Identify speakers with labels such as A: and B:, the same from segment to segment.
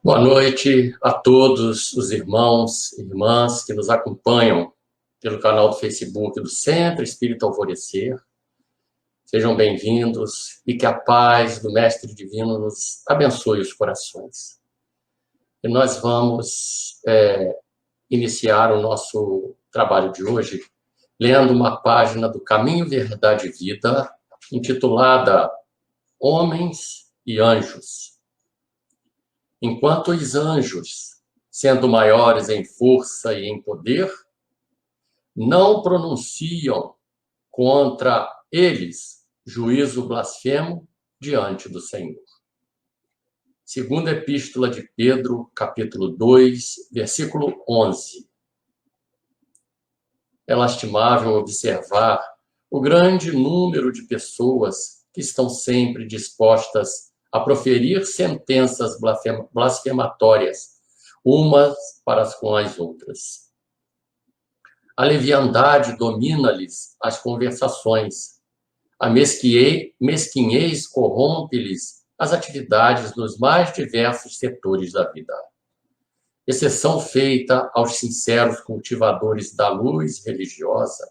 A: Boa noite a todos os irmãos e irmãs que nos acompanham pelo canal do Facebook do Centro Espírita Alvorecer. Sejam bem-vindos e que a paz do Mestre Divino nos abençoe os corações. E nós vamos iniciar o nosso trabalho de hoje lendo uma página do Caminho, Verdade e Vida, intitulada Homens e Anjos. Enquanto os anjos, sendo maiores em força e em poder, não pronunciam contra eles juízo blasfemo diante do Senhor. Segunda Epístola de Pedro, capítulo 2, versículo 11. É lastimável observar o grande número de pessoas que estão sempre dispostas a proferir sentenças blasfematórias, umas para com as outras. A leviandade domina-lhes as conversações, a mesquinhez corrompe-lhes as atividades nos mais diversos setores da vida. Exceção feita aos sinceros cultivadores da luz religiosa,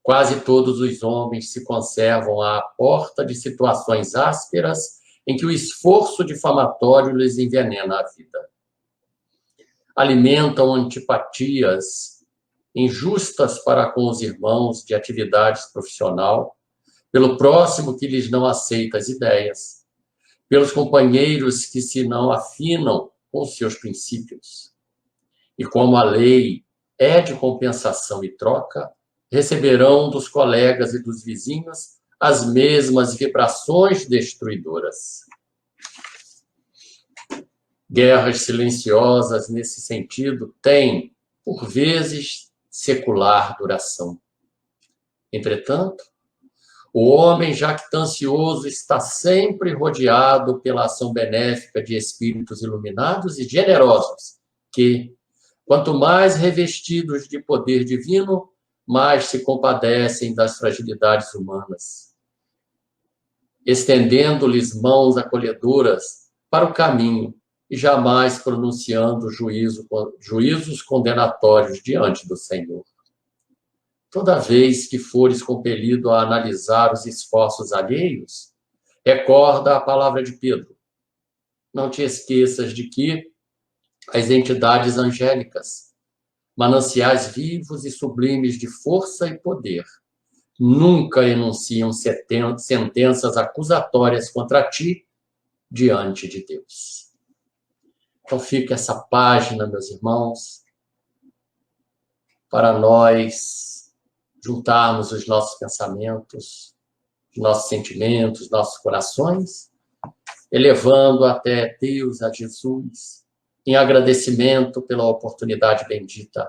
A: quase todos os homens se conservam à porta de situações ásperas em que o esforço difamatório lhes envenena a vida. Alimentam antipatias injustas para com os irmãos de atividades profissional, pelo próximo que lhes não aceita as ideias, pelos companheiros que se não afinam com seus princípios. E como a lei é de compensação e troca, receberão dos colegas e dos vizinhos as mesmas vibrações destruidoras. Guerras silenciosas nesse sentido têm, por vezes, secular duração. Entretanto, o homem jactancioso está sempre rodeado pela ação benéfica de espíritos iluminados e generosos, que, quanto mais revestidos de poder divino, mais se compadecem das fragilidades humanas, estendendo-lhes mãos acolhedoras para o caminho e jamais pronunciando juízos condenatórios diante do Senhor. Toda vez que fores compelido a analisar os esforços alheios, recorda a palavra de Pedro. Não te esqueças de que as entidades angélicas, mananciais vivos e sublimes de força e poder, nunca enunciam sentenças acusatórias contra ti diante de Deus. Então fica essa página, meus irmãos, para nós juntarmos os nossos pensamentos, os nossos sentimentos, nossos corações, elevando até Deus, a Jesus, em agradecimento pela oportunidade bendita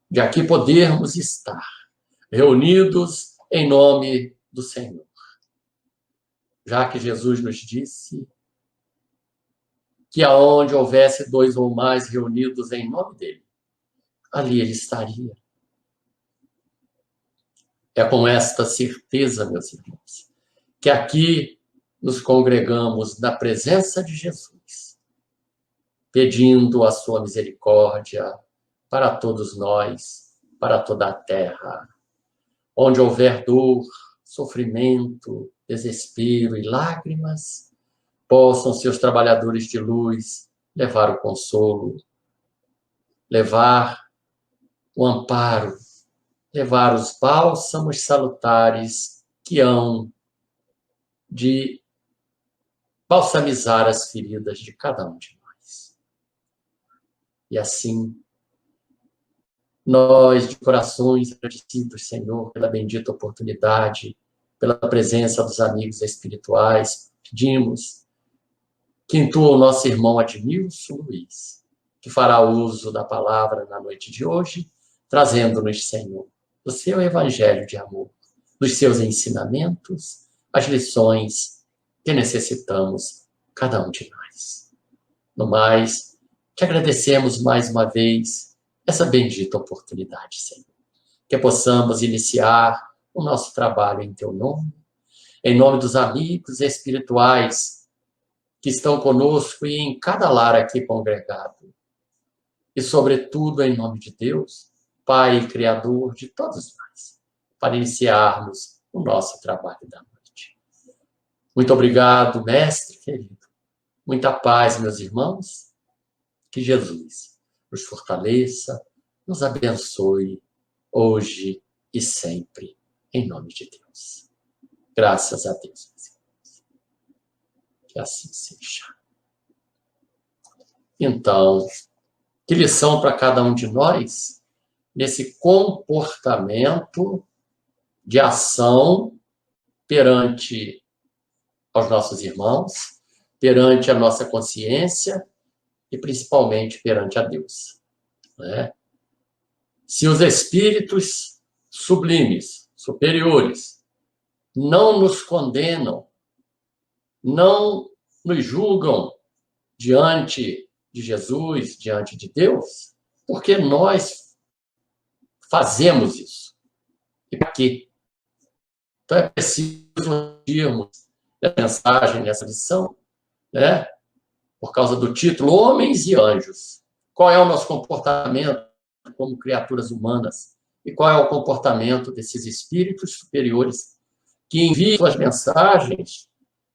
A: de aqui podermos estar reunidos em nome do Senhor. Já que Jesus nos disse que aonde houvesse 2 ou mais reunidos em nome dele, ali ele estaria. É com esta certeza, meus irmãos, que aqui nos congregamos na presença de Jesus, pedindo a sua misericórdia para todos nós, para toda a terra. Onde houver dor, sofrimento, desespero e lágrimas, possam seus trabalhadores de luz levar o consolo, levar o amparo, levar os bálsamos salutares que hão de balsamizar as feridas de cada um de nós. E assim, nós, de corações agradecidos, Senhor, pela bendita oportunidade, pela presença dos amigos espirituais, pedimos que intua o nosso irmão Admilson Luiz, que fará uso da palavra na noite de hoje, trazendo-nos, Senhor, do seu evangelho de amor, dos seus ensinamentos, as lições que necessitamos, cada um de nós. No mais, te agradecemos mais uma vez essa bendita oportunidade, Senhor. Que possamos iniciar o nosso trabalho em teu nome, em nome dos amigos espirituais que estão conosco e em cada lar aqui congregado. E, sobretudo, em nome de Deus, Pai e Criador de todos nós, para iniciarmos o nosso trabalho da noite. Muito obrigado, mestre querido. Muita paz, meus irmãos. Que Jesus nos fortaleça, nos abençoe, hoje e sempre, em nome de Deus. Graças a Deus, meus irmãos. Que assim seja. Então, que lição para cada um de nós nesse comportamento de ação perante aos nossos irmãos, perante a nossa consciência e principalmente perante a Deus, né? Se os espíritos sublimes, superiores, não nos condenam, não nos julgam diante de Jesus, diante de Deus, porque nós fazemos isso. E para quê? Então é preciso irmos essa mensagem, essa lição, né? Por causa do título Homens e Anjos. Qual é o nosso comportamento como criaturas humanas? E qual é o comportamento desses espíritos superiores que enviam suas mensagens,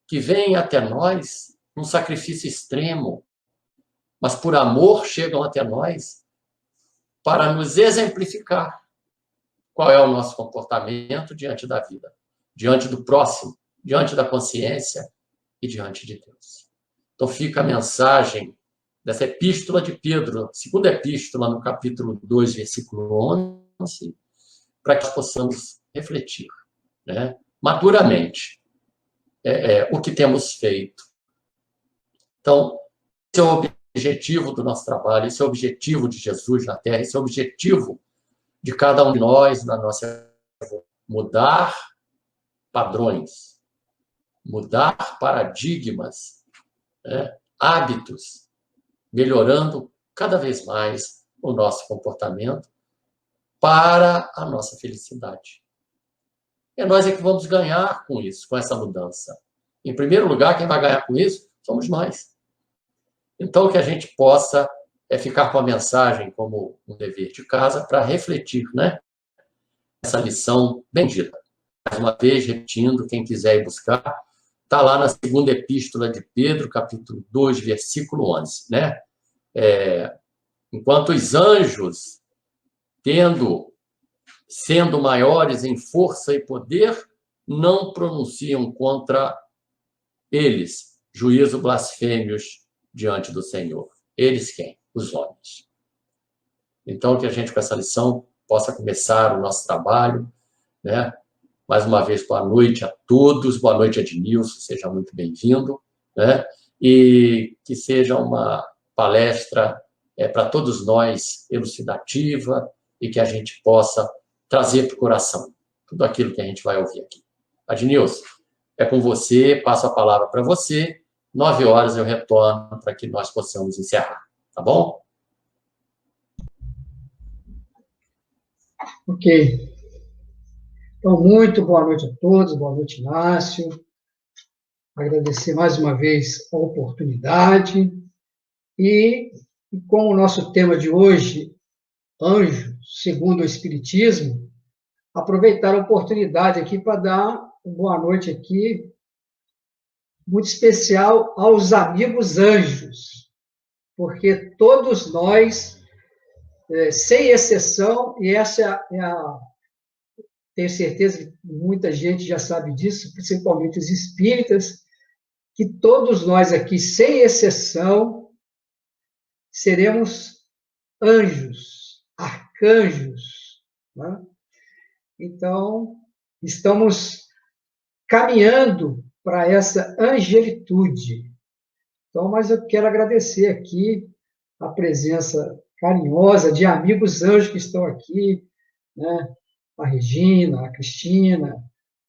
A: que vêm até nós num sacrifício extremo, mas por amor chegam até nós para nos exemplificar qual é o nosso comportamento diante da vida, diante do próximo, diante da consciência e diante de Deus. Então fica a mensagem dessa epístola de Pedro, segunda epístola, no capítulo 2, versículo 11, para que possamos refletir, né, maduramente o que temos feito. Então, esse é o objetivo do nosso trabalho, esse é o objetivo de Jesus na Terra, esse é o objetivo de cada um de nós na nossa vida. Mudar padrões, mudar paradigmas, né, hábitos, melhorando cada vez mais o nosso comportamento para a nossa felicidade. É nós que vamos ganhar com isso, com essa mudança. Em primeiro lugar, quem vai ganhar com isso somos nós. Então, que a gente possa ficar com a mensagem como um dever de casa para refletir, né? Essa lição bendita. Mais uma vez, repetindo, quem quiser ir buscar, está lá na segunda epístola de Pedro, capítulo 2, versículo 11, né? Enquanto os anjos, sendo maiores em força e poder, não pronunciam contra eles juízo blasfêmios diante do Senhor. Eles quem? Os homens. Então, que a gente, com essa lição, possa começar o nosso trabalho, né? Mais uma vez, boa noite a todos, boa noite, Ednilson, seja muito bem-vindo, né? E que seja uma palestra para todos nós elucidativa e que a gente possa trazer para o coração tudo aquilo que a gente vai ouvir aqui. Ednilson, é com você, passo a palavra para você, 9 horas eu retorno para que nós possamos encerrar, tá bom?
B: Ok. Então, muito boa noite a todos, boa noite, Inácio. Agradecer mais uma vez a oportunidade. E com o nosso tema de hoje, anjo, segundo o Espiritismo, aproveitar a oportunidade aqui para dar uma boa noite aqui, muito especial aos amigos anjos, porque todos nós, sem exceção, e essa tenho certeza que muita gente já sabe disso, principalmente os espíritas, que todos nós aqui, sem exceção, seremos anjos, arcanjos, né? Então, estamos caminhando para essa angelitude. Então, mas eu quero agradecer aqui a presença carinhosa de amigos anjos que estão aqui, né? A Regina, a Cristina,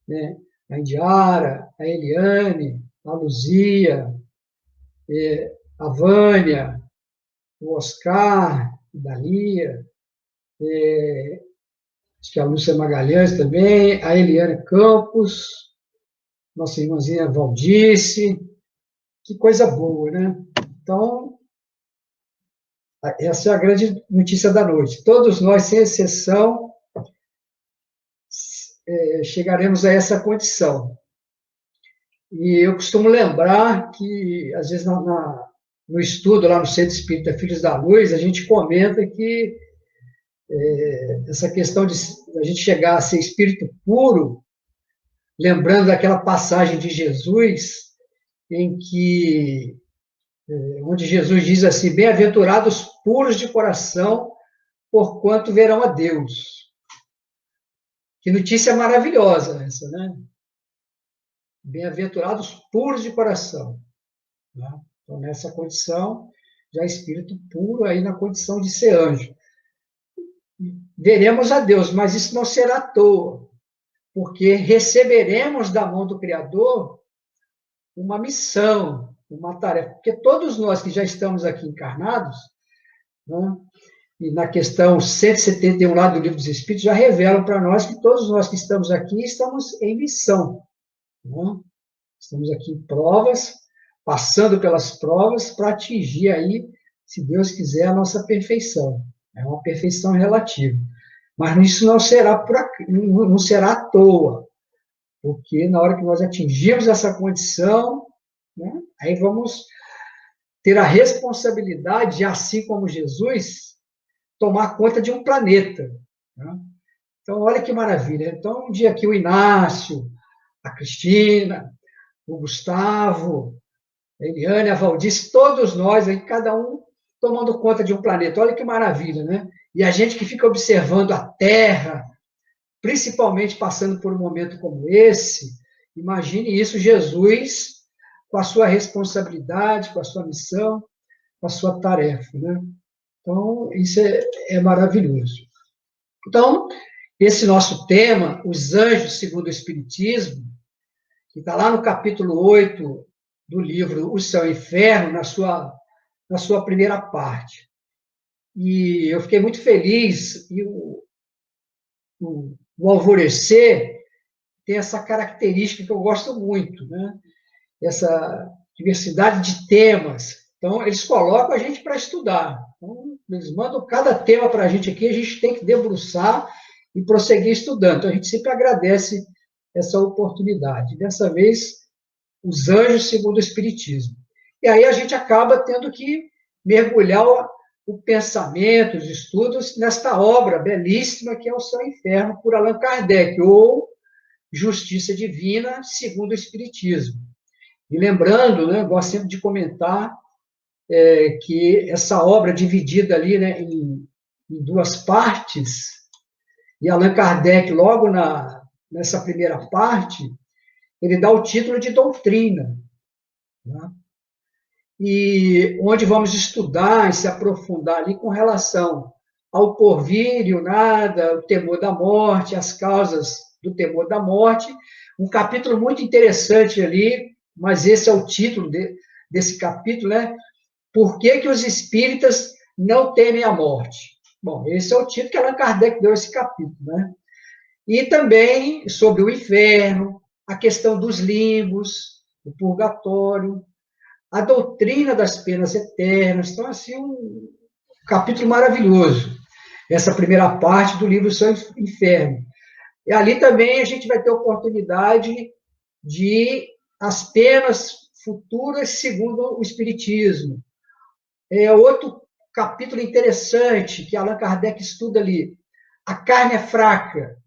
B: né? A Indiara, a Eliane, a Luzia, a Vânia, o Oscar, a Dalia, acho que a Lúcia Magalhães também, a Eliane Campos, nossa irmãzinha Valdice, Que coisa boa, né? Então, essa é a grande notícia da noite. Todos nós, sem exceção, chegaremos a essa condição. E eu costumo lembrar que, às vezes, no estudo lá no Centro Espírita Filhos da Luz, a gente comenta que essa questão de a gente chegar a ser espírito puro, lembrando daquela passagem de Jesus, onde Jesus diz assim: bem-aventurados puros de coração, porquanto verão a Deus. Que notícia maravilhosa essa, né? Bem-aventurados puros de coração. Né? Então, nessa condição, já espírito puro, aí na condição de ser anjo. Veremos a Deus, mas isso não será à toa, porque receberemos da mão do Criador uma missão, uma tarefa. Porque todos nós que já estamos aqui encarnados, né, e na questão 171 lá do Livro dos Espíritos, já revelam para nós que todos nós que estamos aqui estamos em missão. Né? Estamos aqui em provas, passando pelas provas para atingir aí, se Deus quiser, a nossa perfeição. É uma perfeição relativa. Mas isso não será não será à toa, porque na hora que nós atingirmos essa condição, né, aí vamos ter a responsabilidade, assim como Jesus, tomar conta de um planeta. Né? Então, olha que maravilha. Então, um dia aqui o Inácio, a Cristina, o Gustavo, a Eliane, a Valdice, todos nós, aí, cada um tomando conta de um planeta. Olha que maravilha, né? E a gente que fica observando a Terra, principalmente passando por um momento como esse, imagine isso, Jesus, com a sua responsabilidade, com a sua missão, com a sua tarefa, né? Então, isso é maravilhoso. Então, esse nosso tema, os anjos segundo o Espiritismo, que está lá no capítulo 8 do livro O Céu e o Inferno, na sua primeira parte. E eu fiquei muito feliz, e o Alvorecer tem essa característica que eu gosto muito, né? Essa diversidade de temas. Então, eles colocam a gente para estudar. Então, eles mandam cada tema para a gente aqui, a gente tem que debruçar e prosseguir estudando. Então, a gente sempre agradece essa oportunidade. Dessa vez, os anjos segundo o Espiritismo. E aí a gente acaba tendo que mergulhar o pensamento, os estudos, nesta obra belíssima que é O Céu e o Inferno, por Allan Kardec, ou Justiça Divina segundo o Espiritismo. E lembrando, né, eu gosto sempre de comentar que essa obra dividida ali, né, em duas partes, e Allan Kardec, logo nessa primeira parte, ele dá o título de doutrina, né? E onde vamos estudar e se aprofundar ali com relação ao porvir e o nada, o temor da morte, as causas do temor da morte. Um capítulo muito interessante ali, mas esse é o título desse capítulo, né? Por que os espíritas não temem a morte? Bom, esse é o título que Allan Kardec deu a esse capítulo, né? E também sobre o inferno, a questão dos limbos, o purgatório, a doutrina das penas eternas. Então, assim, um capítulo maravilhoso, essa primeira parte do livro Céu e Inferno. E ali também a gente vai ter oportunidade de as penas futuras segundo o Espiritismo. É outro capítulo interessante que Allan Kardec estuda ali. A carne é fraca.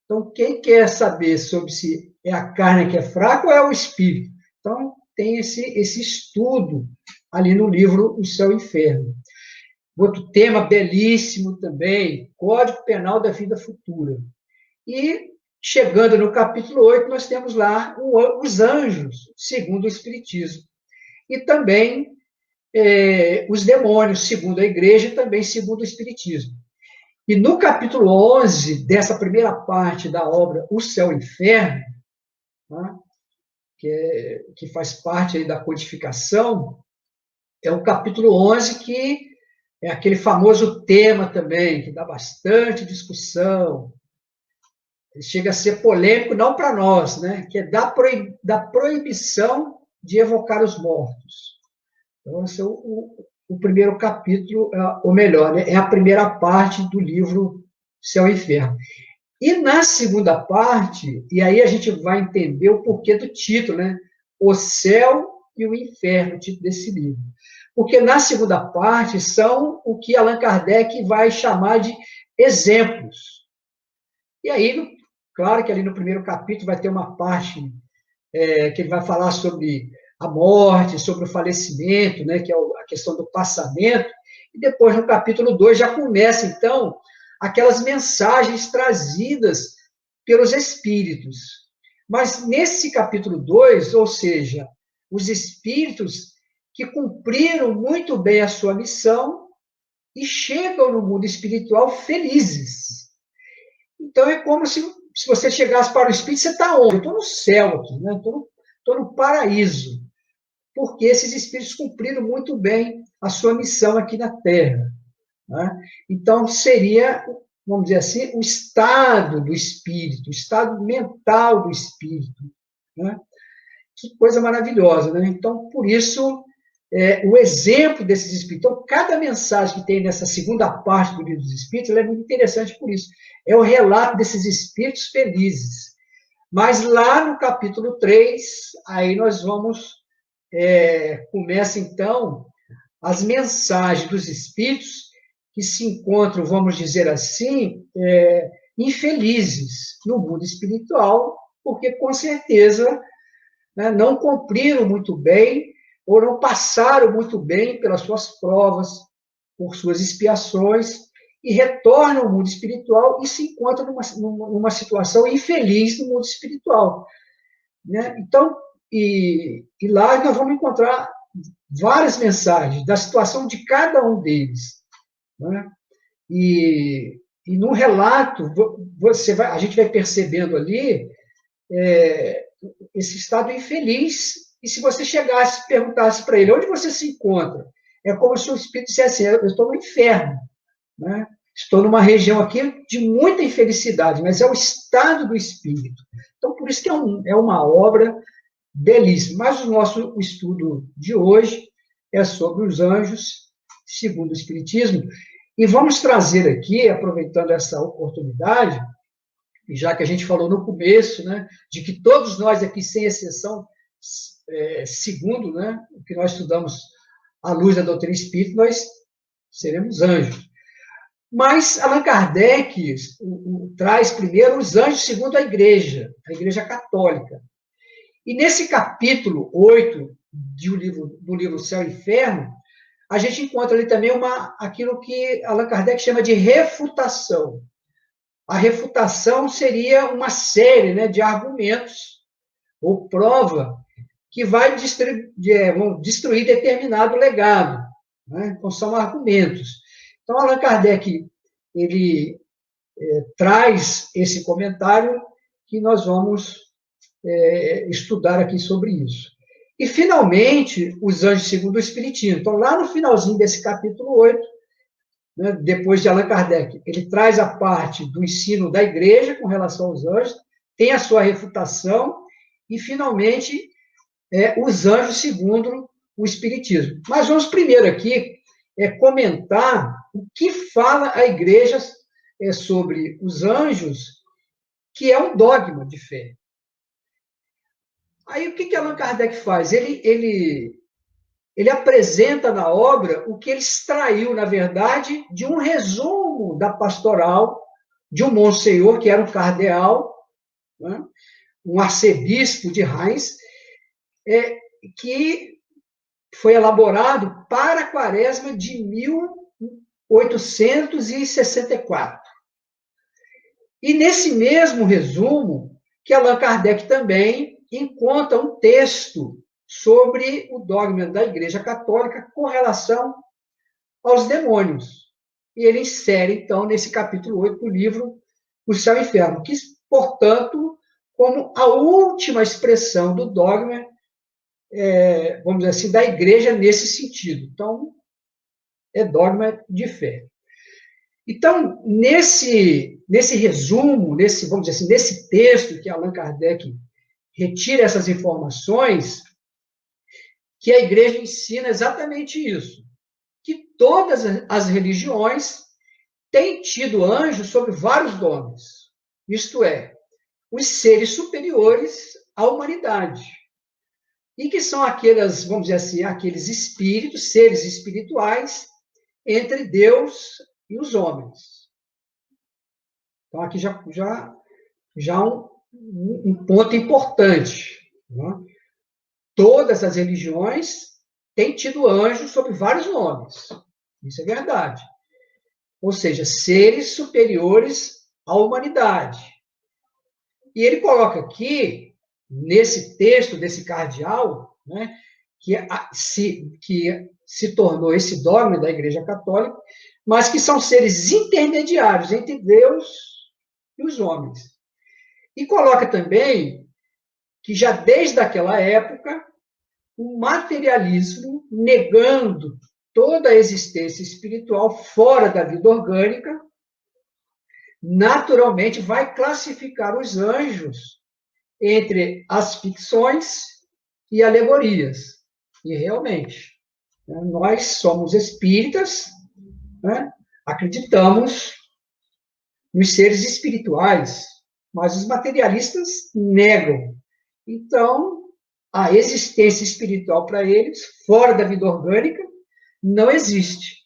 B: Então, quem quer saber sobre se é a carne que é fraca ou é o espírito? Então, tem esse estudo ali no livro O Céu e o Inferno. Outro tema belíssimo também, Código Penal da Vida Futura. E, chegando no capítulo 8, nós temos lá os anjos, segundo o Espiritismo. E também os demônios, segundo a Igreja, e também segundo o Espiritismo. E no capítulo 11 dessa primeira parte da obra O Céu e o Inferno, né, que faz parte aí da codificação, é o capítulo 11 que é aquele famoso tema também, que dá bastante discussão, chega a ser polêmico, não para nós, né, que é da proibição de evocar os mortos. Então, esse é o primeiro capítulo, ou melhor, né, é a primeira parte do livro Céu e Inferno. E na segunda parte, e aí a gente vai entender o porquê do título, né? O Céu e o Inferno, o título desse livro. Porque na segunda parte são o que Allan Kardec vai chamar de exemplos. E aí, claro que ali no primeiro capítulo vai ter uma parte que ele vai falar sobre a morte, sobre o falecimento, né, que é a questão do passamento, e depois no capítulo 2 já começa, então, aquelas mensagens trazidas pelos espíritos. Mas nesse capítulo 2, ou seja, os espíritos que cumpriram muito bem a sua missão e chegam no mundo espiritual felizes. Então é como se você chegasse para o espírito, você está onde? Eu estou no céu aqui, né? Estou no paraíso, porque esses espíritos cumpriram muito bem a sua missão aqui na Terra. Né? Então, seria, vamos dizer assim, o estado do espírito, o estado mental do espírito. Né? Que coisa maravilhosa. Né? Então, por isso, o exemplo desses espíritos. Então, cada mensagem que tem nessa segunda parte do livro dos Espíritos é muito interessante por isso. É o relato desses espíritos felizes. Mas lá no capítulo 3, aí nós vamos... começa, então, as mensagens dos espíritos que se encontram, vamos dizer assim, infelizes no mundo espiritual, porque, com certeza, né, não cumpriram muito bem ou não passaram muito bem pelas suas provas, por suas expiações, e retornam ao mundo espiritual e se encontram numa situação infeliz no mundo espiritual. Né? Então, e lá nós vamos encontrar várias mensagens da situação de cada um deles. Né? E no relato, a gente vai percebendo ali esse estado infeliz. E se você chegasse e perguntasse para ele, onde você se encontra? É como se o Espírito dissesse assim, eu estou no inferno. Né? Estou numa região aqui de muita infelicidade, mas é o estado do Espírito. Então, por isso que é uma obra belíssima. Mas o nosso estudo de hoje é sobre os anjos, segundo o Espiritismo. E vamos trazer aqui, aproveitando essa oportunidade, já que a gente falou no começo, né, de que todos nós aqui, sem exceção, segundo, né, o que nós estudamos à luz da doutrina espírita, nós seremos anjos. Mas Allan Kardec traz primeiro os anjos segundo a Igreja Católica. E nesse capítulo 8 do livro Céu e Inferno, a gente encontra ali também aquilo que Allan Kardec chama de refutação. A refutação seria uma série, né, de argumentos ou prova que vai destruir determinado legado. Né? Então, são argumentos. Então, Allan Kardec ele traz esse comentário que nós vamos estudar aqui sobre isso. E, finalmente, os anjos segundo o Espiritismo. Então, lá no finalzinho desse capítulo 8, né, depois de Allan Kardec, ele traz a parte do ensino da Igreja com relação aos anjos, tem a sua refutação, e, finalmente, os anjos segundo o Espiritismo. Mas vamos primeiro aqui comentar o que fala a Igreja sobre os anjos, que é um dogma de fé. Aí o que Allan Kardec faz? Ele apresenta na obra o que ele extraiu, na verdade, de um resumo da pastoral de um monsenhor, que era um cardeal, né, um arcebispo de Reims, que foi elaborado para a quaresma de 1864. E nesse mesmo resumo, que Allan Kardec também encontra um texto sobre o dogma da Igreja Católica com relação aos demônios. E ele insere, então, nesse capítulo 8 do livro O Céu e o Inferno, que, portanto, como a última expressão do dogma, vamos dizer assim, da Igreja nesse sentido. Então, é dogma de fé. Então, nesse resumo, vamos dizer assim, nesse texto que Allan Kardec retira essas informações, que a igreja ensina exatamente isso, que todas as religiões têm tido anjos sob vários nomes, isto é, os seres superiores à humanidade, e que são aquelas, vamos dizer assim, aqueles espíritos, seres espirituais, entre Deus e os homens. Então, aqui já um ponto importante. Né? Todas as religiões têm tido anjos sob vários nomes. Isso é verdade. Ou seja, seres superiores à humanidade. E ele coloca aqui, nesse texto desse cardeal, né, que se tornou esse dogma da Igreja Católica, mas que são seres intermediários entre Deus e os homens. E coloca também que já desde aquela época, o materialismo, negando toda a existência espiritual fora da vida orgânica, naturalmente vai classificar os anjos entre as ficções e alegorias. E realmente, nós somos espíritas, né? Acreditamos nos seres espirituais, mas os materialistas negam. Então, a existência espiritual para eles, fora da vida orgânica, não existe.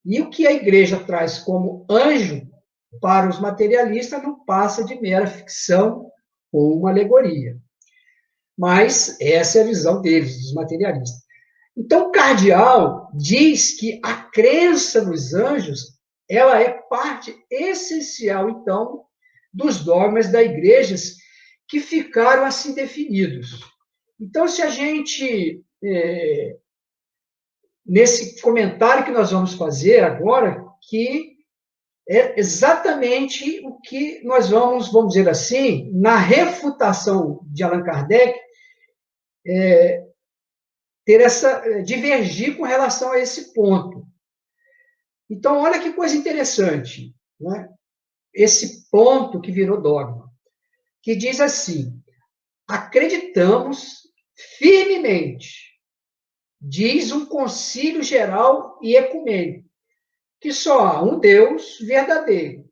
B: E o que a igreja traz como anjo para os materialistas não passa de mera ficção ou uma alegoria. Mas essa é a visão deles, dos materialistas. Então, o cardeal diz que a crença nos anjos, ela é parte essencial, então, dos dogmas da igreja que ficaram assim definidos. Então, se a gente, nesse comentário que nós vamos fazer agora, que é exatamente o que nós vamos dizer assim, na refutação de Allan Kardec, divergir com relação a esse ponto. Então, olha que coisa interessante, né? Esse ponto que virou dogma, que diz assim: acreditamos firmemente, diz um concílio geral e ecumênico, que só há um Deus verdadeiro,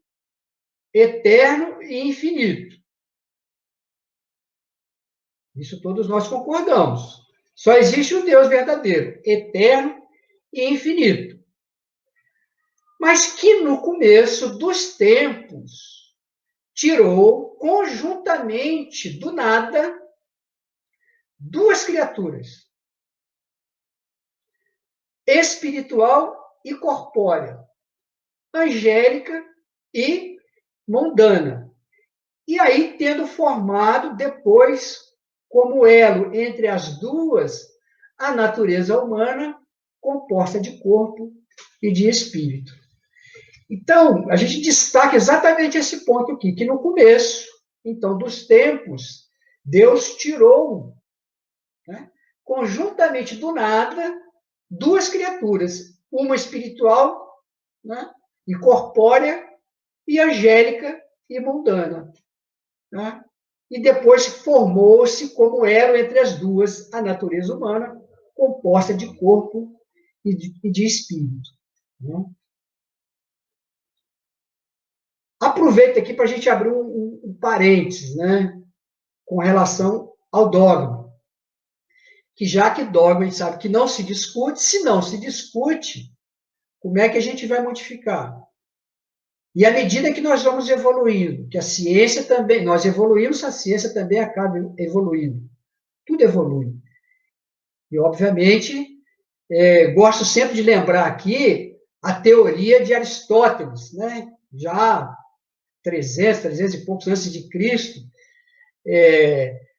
B: eterno e infinito. Isso todos nós concordamos. Só existe um Deus verdadeiro, eterno e infinito. Mas que no começo dos tempos tirou conjuntamente do nada duas criaturas, espiritual e corpórea, angélica e mundana. E aí, tendo formado depois, como elo entre as duas, a natureza humana composta de corpo e de espírito. Então, a gente destaca exatamente esse ponto aqui, que no começo, então, dos tempos, Deus tirou, né, conjuntamente do nada, duas criaturas, uma espiritual, né, e corpórea, e angélica e mundana. Né? E depois formou-se como elo entre as duas a natureza humana, composta de corpo e de espírito. Né? Aproveito aqui para a gente abrir um parênteses, né, com relação ao dogma. Que já que dogma a gente sabe que não se discute, se não se discute, como é que a gente vai modificar? E à medida que nós vamos evoluindo, que a ciência também, nós evoluímos, a ciência também acaba evoluindo. Tudo evolui. E, obviamente, gosto sempre de lembrar aqui a teoria de Aristóteles, né? Já 300 e poucos antes de Cristo,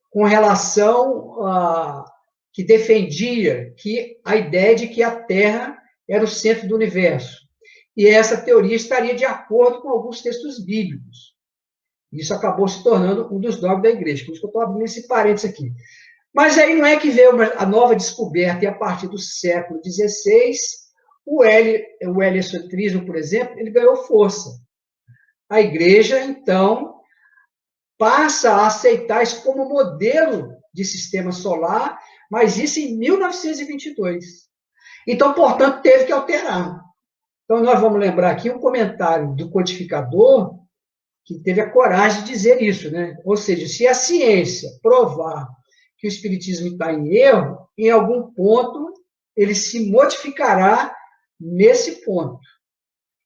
B: com relação a que defendia que a ideia de que a Terra era o centro do universo. E essa teoria estaria de acordo com alguns textos bíblicos. Isso acabou se tornando um dos dogmas da igreja, por isso que eu estou abrindo esse parênteses aqui. Mas aí não é que veio a nova descoberta, e a partir do século XVI, o heliocentrismo, por exemplo, ele ganhou força. A igreja, então, passa a aceitar isso como modelo de sistema solar, mas isso em 1922. Então, portanto, teve que alterar. Então, nós vamos lembrar aqui um comentário do codificador que teve a coragem de dizer isso, né? Ou seja, se a ciência provar que o espiritismo está em erro, em algum ponto ele se modificará nesse ponto.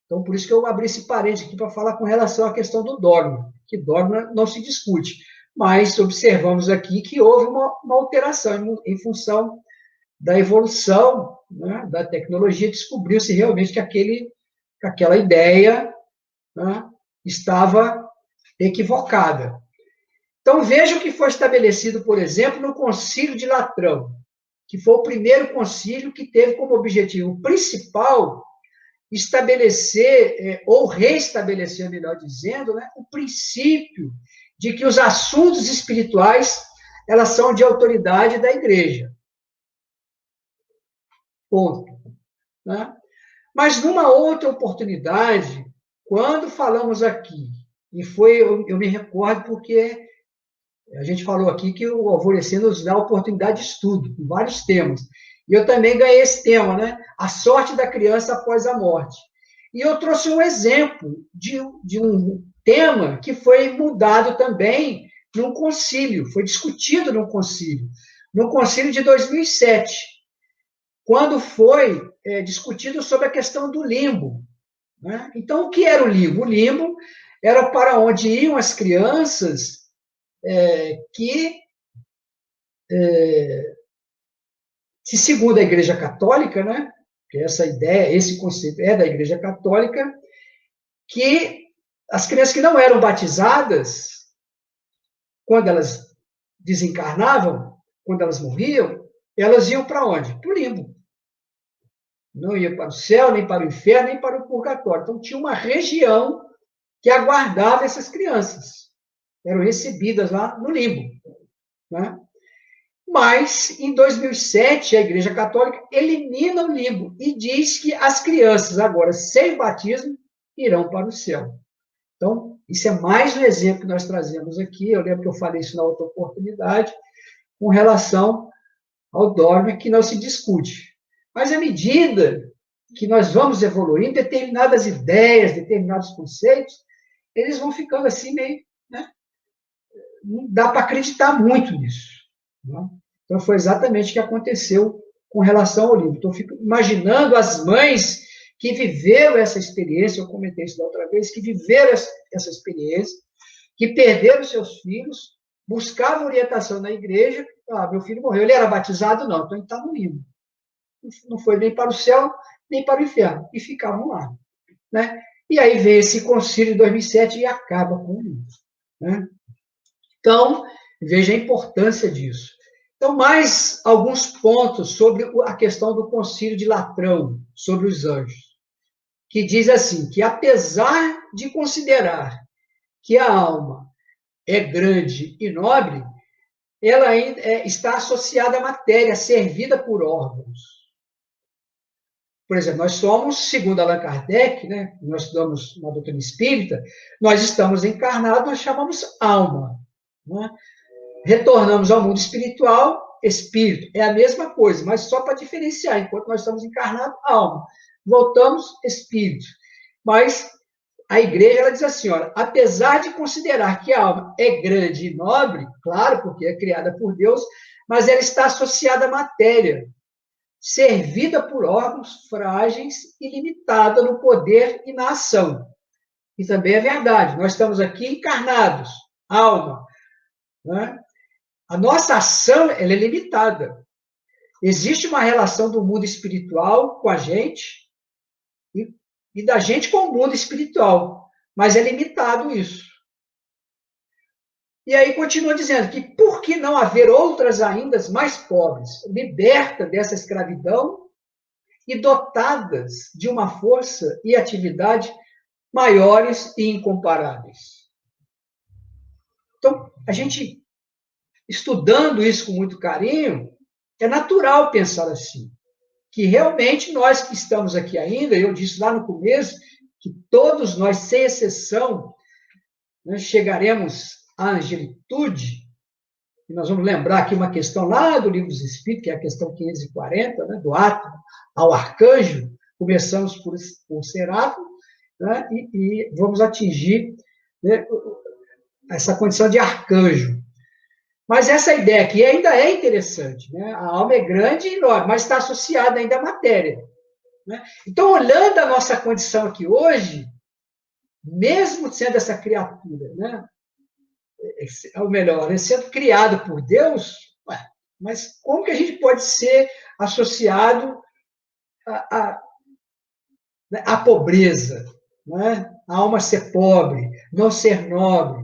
B: Então, por isso que eu abri esse parênteses aqui para falar com relação à questão do dogma, que dogma não se discute, mas observamos aqui que houve uma alteração em função da evolução, né, da tecnologia, descobriu-se realmente que aquela ideia, né, estava equivocada. Então, veja o que foi estabelecido, por exemplo, no Concílio de Latrão, que foi o primeiro concílio que teve como objetivo principal estabelecer, ou reestabelecer, melhor dizendo, né, o princípio de que os assuntos espirituais elas são de autoridade da Igreja. Ponto. Né? Mas numa outra oportunidade, quando falamos aqui, e eu me recordo porque a gente falou aqui que o Alvorecer nos dá a oportunidade de estudo, com vários temas. E eu também ganhei esse tema, né? A sorte da criança após a morte. E eu trouxe um exemplo de um tema que foi mudado também num concílio, foi discutido num concílio, no concílio de 2007, quando foi discutido sobre a questão do limbo. Né? Então, o que era o limbo? O limbo era para onde iam as crianças que, se segundo a Igreja Católica, né, que essa ideia, esse conceito é da Igreja Católica, que as crianças que não eram batizadas, quando elas desencarnavam, quando elas morriam, elas iam para onde? Para o limbo. Não ia para o céu, nem para o inferno, nem para o purgatório. Então, tinha uma região que aguardava essas crianças. Eram recebidas lá no limbo. Né? Mas, em 2007, a Igreja Católica elimina o limbo e diz que as crianças, agora sem batismo, irão para o céu. Então, isso é mais um exemplo que nós trazemos aqui. Eu lembro que eu falei isso na outra oportunidade, com relação ao dogma que não se discute. Mas, à medida que nós vamos evoluindo, determinadas ideias, determinados conceitos, eles vão ficando assim meio... Né? Não dá para acreditar muito nisso. Né? Então, foi exatamente o que aconteceu com relação ao livro. Então, eu fico imaginando as mães que viveram essa experiência, eu comentei isso da outra vez, que viveram essa experiência, que perderam seus filhos, buscavam orientação na igreja, meu filho morreu, ele era batizado? Não, então ele está no limbo. Não foi nem para o céu, nem para o inferno, e ficavam lá. Né? E aí vem esse concílio de 2007 e acaba com o livro. Né? Então, veja a importância disso. Então, mais alguns pontos sobre a questão do concílio de Latrão, sobre os anjos, que diz assim, que apesar de considerar que a alma é grande e nobre, ela ainda está associada à matéria, servida por órgãos. Por exemplo, nós somos, segundo Allan Kardec, né, nós estudamos na doutrina espírita, nós estamos encarnados, nós chamamos alma. Né? Retornamos ao mundo espiritual, espírito. É a mesma coisa, mas só para diferenciar. Enquanto nós estamos encarnados, alma. Voltamos, espírito. Mas a igreja ela diz assim, olha, apesar de considerar que a alma é grande e nobre, claro, porque é criada por Deus, mas ela está associada à matéria, servida por órgãos frágeis e limitada no poder e na ação. E também é verdade, nós estamos aqui encarnados, alma. Né? A nossa ação ela é limitada. Existe uma relação do mundo espiritual com a gente e da gente com o mundo espiritual, mas é limitado isso. E aí continua dizendo que por que não haver outras ainda mais pobres, libertas dessa escravidão e dotadas de uma força e atividade maiores e incomparáveis? Então, a gente, estudando isso com muito carinho, é natural pensar assim, que realmente nós que estamos aqui ainda, eu disse lá no começo, que todos nós, sem exceção, chegaremos à angelitude, e nós vamos lembrar aqui uma questão lá do Livro dos Espíritos, que é a questão 540, né, do átomo ao arcanjo. Começamos por Seráfico, né, e vamos atingir, né, essa condição de arcanjo. Mas essa ideia aqui ainda é interessante, né? A alma é grande e enorme, mas está associada ainda à matéria, né? Então, olhando a nossa condição aqui hoje, mesmo sendo essa criatura, né? Ou melhor, né? Sendo criado por Deus, mas como que a gente pode ser associado à pobreza, né? A alma ser pobre, não ser nobre?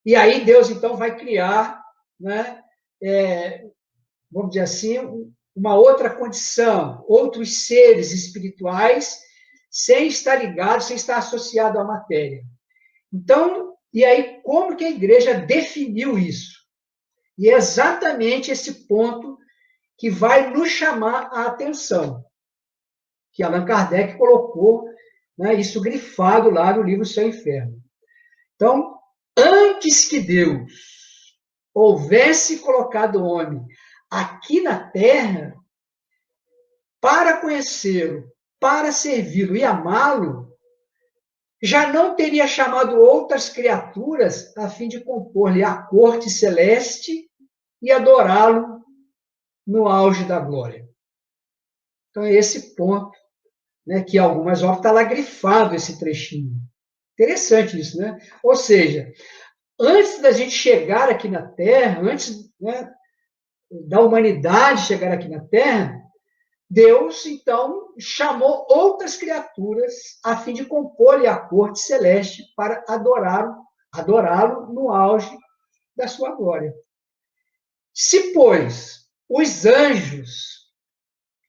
B: E aí Deus, então, vai criar, né, vamos dizer assim, uma outra condição, outros seres espirituais, sem estar ligado, sem estar associado à matéria. Então, e aí, como que a igreja definiu isso? E é exatamente esse ponto que vai nos chamar a atenção, que Allan Kardec colocou, né, isso grifado lá no livro Céu e Inferno. Então, antes que Deus houvesse colocado o homem aqui na Terra, para conhecê-lo, para servi-lo e amá-lo, já não teria chamado outras criaturas a fim de compor-lhe a corte celeste e adorá-lo no auge da glória. Então, é esse ponto, né, que algumas obras está lá grifado esse trechinho. Interessante isso, né? Ou seja, antes da gente chegar aqui na Terra, antes, né, da humanidade chegar aqui na Terra, Deus, então, chamou outras criaturas a fim de compor-lhe a corte celeste para adorá-lo no auge da sua glória. Se, pois, os anjos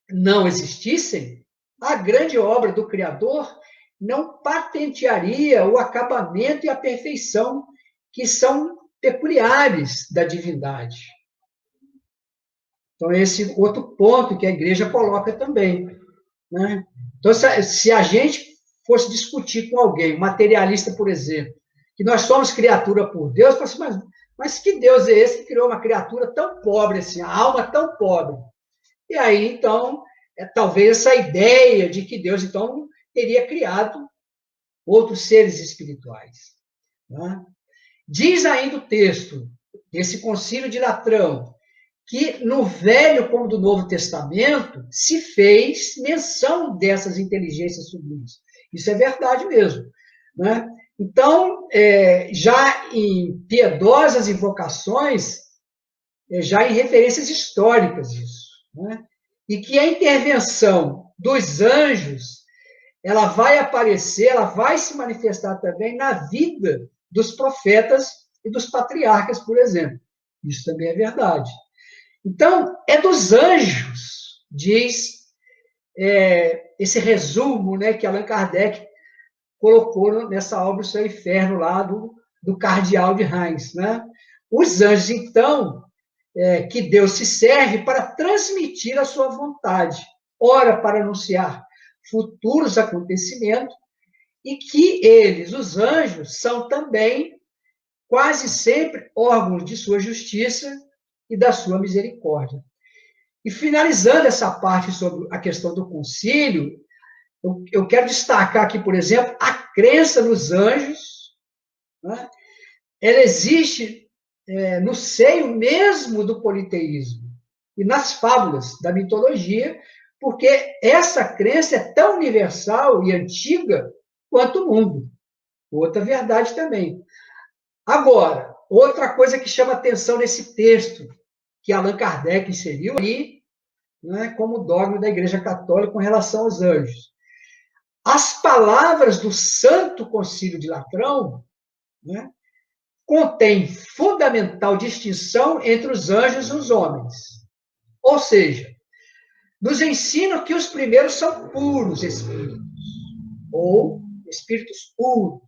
B: não existissem, a grande obra do Criador não patentearia o acabamento e a perfeição que são peculiares da divindade. Então, esse outro ponto que a igreja coloca também, né? Então, se a gente fosse discutir com alguém, materialista, por exemplo, que nós somos criatura por Deus, eu falo assim, mas que Deus é esse que criou uma criatura tão pobre assim, a alma tão pobre? E aí, então, talvez essa ideia de que Deus, então, teria criado outros seres espirituais, né? Diz ainda o texto desse Concílio de Latrão, que no Velho como do Novo Testamento se fez menção dessas inteligências sublimes. Isso é verdade mesmo, né? Então, já em piedosas invocações, já em referências históricas isso, né? E que a intervenção dos anjos, ela vai aparecer, ela vai se manifestar também na vida dos profetas e dos patriarcas, por exemplo. Isso também é verdade. Então, é dos anjos, diz esse resumo, né, que Allan Kardec colocou nessa obra O Céu e o Inferno, lá do Cardeal de Reims, né? Os anjos, então, que Deus se serve para transmitir a sua vontade, ora para anunciar futuros acontecimentos, e que eles, os anjos, são também quase sempre órgãos de sua justiça e da sua misericórdia. E finalizando essa parte sobre a questão do concílio, eu quero destacar aqui, por exemplo, a crença nos anjos, né? Ela existe no seio mesmo do politeísmo e nas fábulas da mitologia, porque essa crença é tão universal e antiga quanto o mundo. Outra verdade também. Agora, outra coisa que chama atenção nesse texto, que Allan Kardec inseriu aí, né, como dogma da Igreja Católica com relação aos anjos. As palavras do Santo Concílio de Latrão, né, contêm fundamental distinção entre os anjos e os homens. Ou seja, nos ensinam que os primeiros são puros espíritos, ou espíritos puros,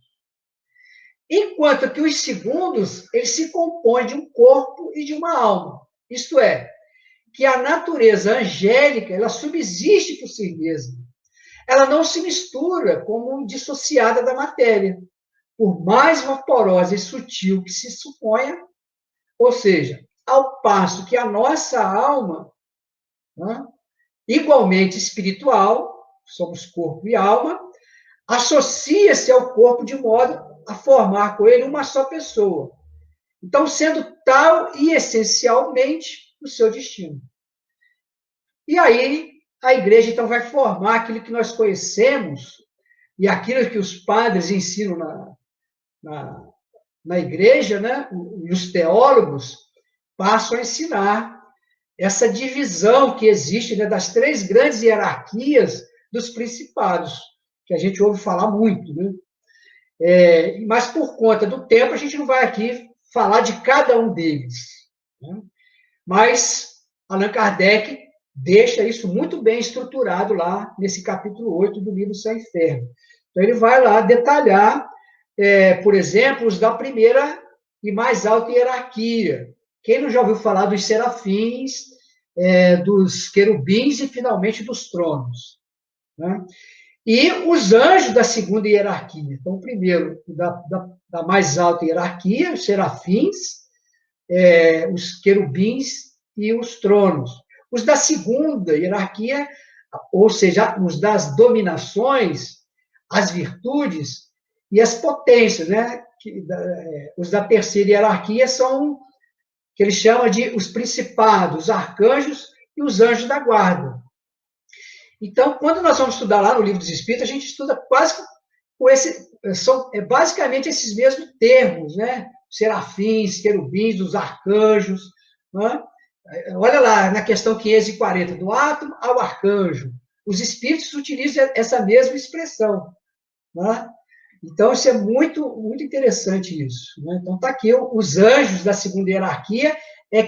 B: enquanto que os segundos, eles se compõem de um corpo e de uma alma. Isto é, que a natureza angélica, ela subsiste por si mesma. Ela não se mistura como dissociada da matéria, por mais vaporosa e sutil que se suponha. Ou seja, ao passo que a nossa alma, né, igualmente espiritual, somos corpo e alma, associa-se ao corpo de modo a formar com ele uma só pessoa. Então, sendo tal e essencialmente o seu destino. E aí, a igreja, então, vai formar aquilo que nós conhecemos e aquilo que os padres ensinam na igreja, né? E os teólogos passam a ensinar essa divisão que existe, né, das três grandes hierarquias dos principados, que a gente ouve falar muito, né? Mas, por conta do tempo, a gente não vai aqui falar de cada um deles, né? Mas Allan Kardec deixa isso muito bem estruturado lá nesse capítulo 8 do livro Céu e Inferno. Então, ele vai lá detalhar, por exemplo, os da primeira e mais alta hierarquia. Quem não já ouviu falar dos serafins, dos querubins e, finalmente, dos tronos, né? E os anjos da segunda hierarquia. Então, primeiro, da mais alta hierarquia, os serafins, os querubins e os tronos. Os da segunda hierarquia, ou seja, os das dominações, as virtudes e as potências, né? Os da terceira hierarquia são, que ele chama de os principados, os arcanjos e os anjos da guarda. Então, quando nós vamos estudar lá no Livro dos Espíritos, a gente estuda quase com são basicamente esses mesmos termos, né? Serafins, querubins, os arcanjos, né? Olha lá, na questão 540, do átomo ao arcanjo. Os espíritos utilizam essa mesma expressão, né? Então, isso é muito, muito interessante isso, né? Então, está aqui os anjos da segunda hierarquia,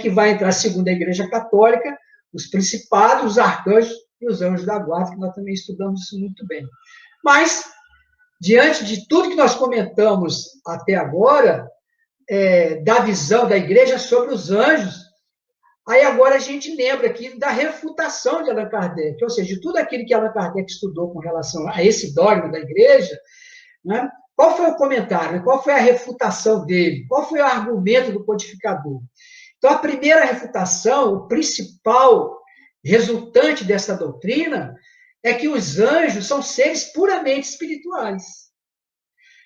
B: que vai entrar segundo a Igreja Católica, os principados, os arcanjos e os anjos da guarda, que nós também estudamos isso muito bem. Mas, diante de tudo que nós comentamos até agora, da visão da Igreja sobre os anjos, aí agora a gente lembra aqui da refutação de Allan Kardec, ou seja, de tudo aquilo que Allan Kardec estudou com relação a esse dogma da Igreja, né? Qual foi o comentário? Qual foi a refutação dele? Qual foi o argumento do codificador? Então, a primeira refutação, o principal resultante dessa doutrina, é que os anjos são seres puramente espirituais.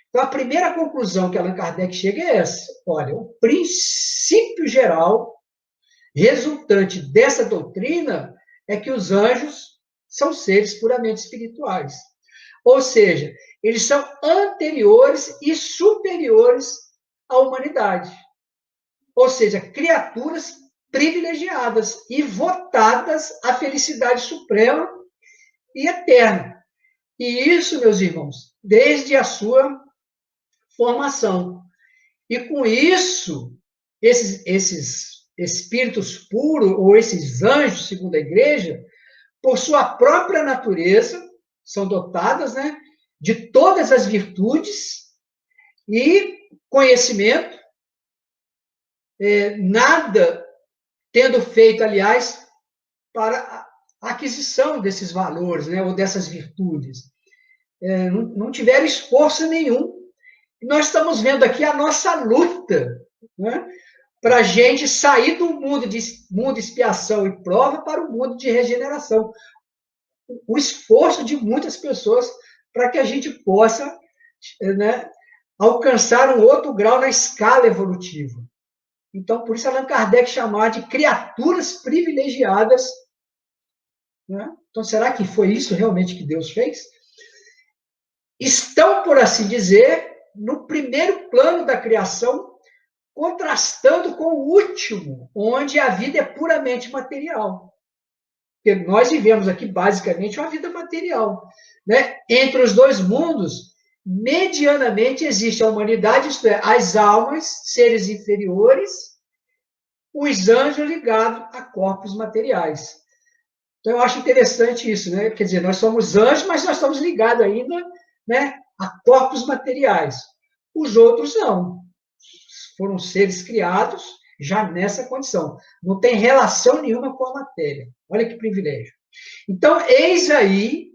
B: Então, a primeira conclusão que Allan Kardec chega é essa. Olha, o princípio geral resultante dessa doutrina é que os anjos são seres puramente espirituais. Ou seja, eles são anteriores e superiores à humanidade. Ou seja, criaturas privilegiadas e votadas à felicidade suprema e eterna. E isso, meus irmãos, desde a sua formação. E com isso, esses espíritos puros, ou esses anjos, segundo a Igreja, por sua própria natureza, são dotadas, né, de todas as virtudes e conhecimento, nada tendo feito, aliás, para a aquisição desses valores, né, ou dessas virtudes. Não tiveram esforço nenhum. E nós estamos vendo aqui a nossa luta, né, para a gente sair do mundo de expiação e prova para o mundo de regeneração. O esforço de muitas pessoas para que a gente possa, né, alcançar um outro grau na escala evolutiva. Então, por isso Allan Kardec chamava de criaturas privilegiadas, né? Então, será que foi isso realmente que Deus fez? Estão, por assim dizer, no primeiro plano da criação, contrastando com o último, onde a vida é puramente material. Porque nós vivemos aqui, basicamente, uma vida material, né? Entre os dois mundos, medianamente existe a humanidade, isto é, as almas, seres inferiores, os anjos ligados a corpos materiais. Então, eu acho interessante isso, né? Quer dizer, nós somos anjos, mas nós estamos ligados ainda, né, a corpos materiais. Os outros não. Foram seres criados já nessa condição. Não tem relação nenhuma com a matéria. Olha que privilégio. Então, eis aí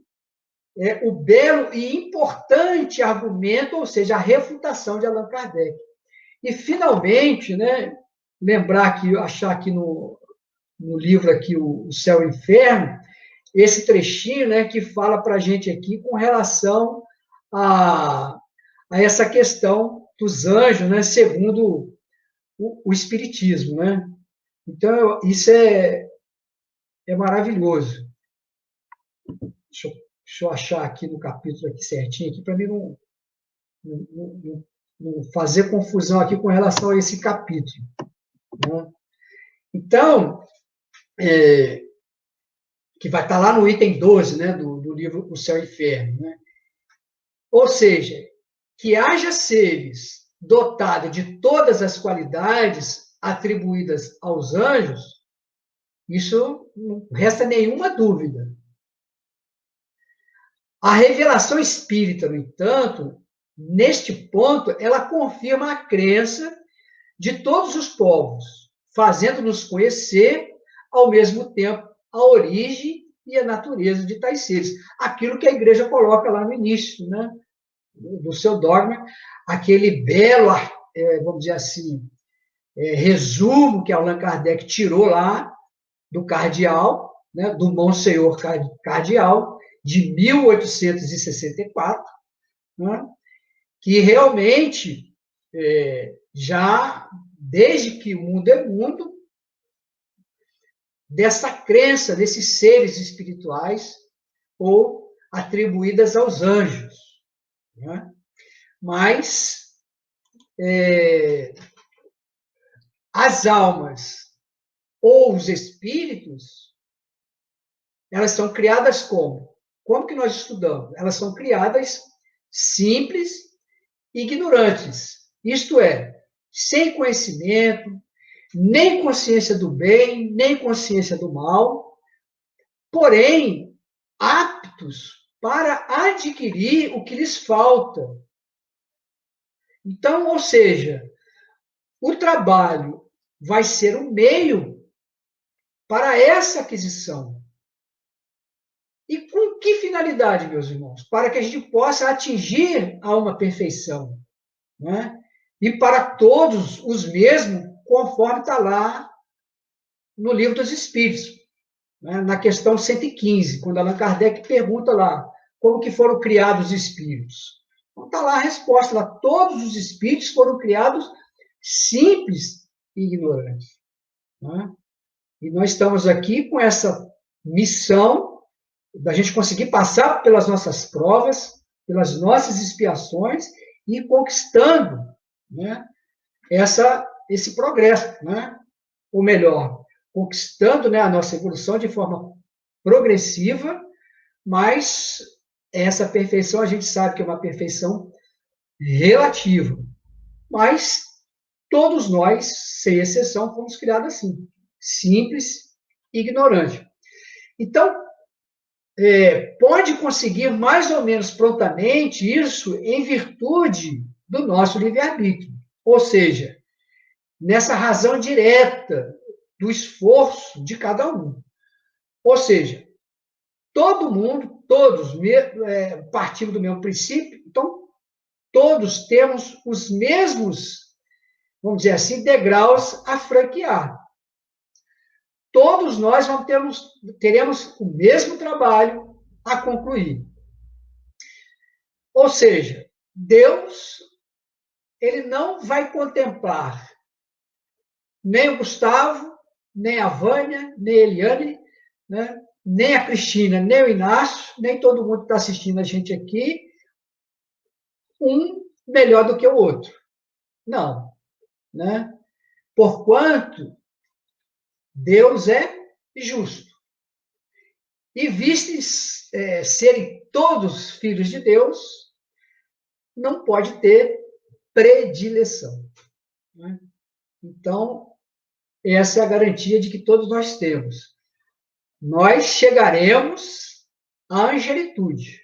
B: o belo e importante argumento, ou seja, a refutação de Allan Kardec. E, finalmente, né, lembrar aqui, achar aqui no livro aqui, o Céu e o Inferno, esse trechinho, né, que fala para a gente aqui com relação a essa questão dos anjos, né, segundo o Espiritismo, né? Então, isso é maravilhoso. Deixa eu achar aqui no capítulo aqui certinho, aqui para mim não fazer confusão aqui com relação a esse capítulo, né? Então, que vai estar lá no item 12, né, do livro O Céu e o Inferno, né? Ou seja, que haja seres dotados de todas as qualidades atribuídas aos anjos, isso não resta nenhuma dúvida. A revelação espírita, no entanto, neste ponto, ela confirma a crença de todos os povos, fazendo-nos conhecer, ao mesmo tempo, a origem e a natureza de tais seres. Aquilo que a igreja coloca lá no início, né, do seu dogma, aquele belo, vamos dizer assim, resumo que Allan Kardec tirou lá do cardeal, né, do Monsenhor Cardeal, de 1864, né, que realmente, já, desde que o mundo é mundo, dessa crença desses seres espirituais ou atribuídas aos anjos, né? Mas as almas ou os espíritos, elas são criadas como? Como que nós estudamos? Elas são criadas simples e ignorantes. Isto é, sem conhecimento, nem consciência do bem, nem consciência do mal, porém, aptos para adquirir o que lhes falta. Então, ou seja, o trabalho vai ser um meio para essa aquisição. E com que finalidade, meus irmãos? Para que a gente possa atingir a uma perfeição, né? E para todos os mesmos, conforme está lá no Livro dos Espíritos, né? Na questão 115, quando Allan Kardec pergunta lá, como que foram criados os espíritos? Então está lá a resposta, lá, todos os espíritos foram criados simples e ignorantes, né? E nós estamos aqui com essa missão da gente conseguir passar pelas nossas provas, pelas nossas expiações e ir conquistando, né, esse progresso, né? Ou melhor, conquistando, né, a nossa evolução de forma progressiva, mas essa perfeição a gente sabe que é uma perfeição relativa, mas todos nós, sem exceção, fomos criados assim, simples e ignorante. Então, pode conseguir mais ou menos prontamente isso em virtude do nosso livre-arbítrio. Ou seja, nessa razão direta do esforço de cada um. Ou seja, todo mundo, todos, partindo do mesmo princípio, então, todos temos os mesmos, vamos dizer assim, degraus a franquear. Todos nós teremos o mesmo trabalho a concluir. Ou seja, Deus, ele não vai contemplar nem o Gustavo, nem a Vânia, nem a Eliane, né? Nem a Cristina, nem o Inácio, nem todo mundo que está assistindo a gente aqui, um melhor do que o outro. Não. Né? Porquanto Deus é justo. E vistos serem todos filhos de Deus, não pode ter predileção, né? Então, essa é a garantia de que todos nós temos. Nós chegaremos à angelitude.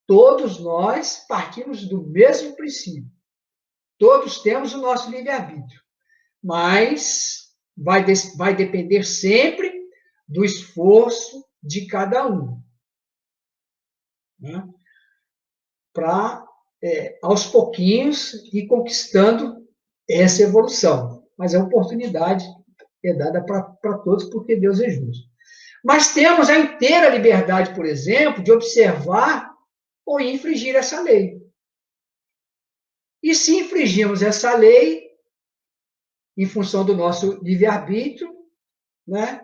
B: Todos nós partimos do mesmo princípio. Todos temos o nosso livre-arbítrio. Mas vai depender sempre do esforço de cada um, né? Para, aos pouquinhos, ir conquistando essa evolução. mas a oportunidade é dada para todos, porque Deus é justo. Mas temos a inteira liberdade, por exemplo, de observar ou infringir essa lei. E se infringirmos essa lei, em função do nosso livre-arbítrio, né,